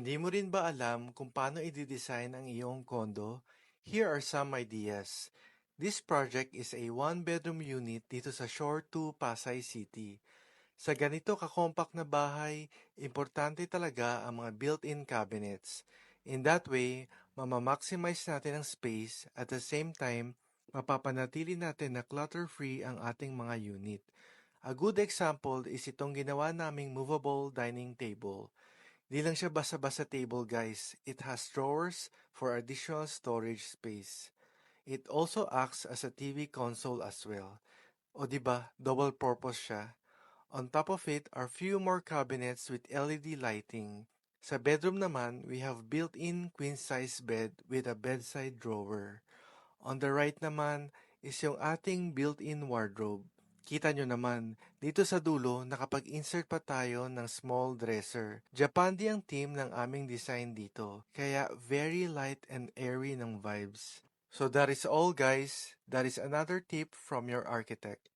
Hindi mo rin ba alam kung paano i-design ang iyong condo? Here are some ideas. This project is a one-bedroom unit dito sa Shore 2, Pasay City. Sa ganito ka-compact na bahay, importante talaga ang mga built-in cabinets. In that way, mamamaximize natin ang space at the same time, mapapanatili natin na clutter-free ang ating mga unit. A good example is itong ginawa naming movable dining table. Di lang siya basta-basta table guys, it has drawers for additional storage space. It also acts as a TV console as well. O di ba, double purpose siya. On top of it are few more cabinets with LED lighting. Sa bedroom naman, we have built-in queen-size bed with a bedside drawer. On the right naman is yung ating built-in wardrobe. Kita nyo naman, dito sa dulo nakapag-insert pa tayo ng small dresser. Japandi ang team ng aming design dito, kaya very light and airy ng vibes. So that is all guys. That is another tip from your architect.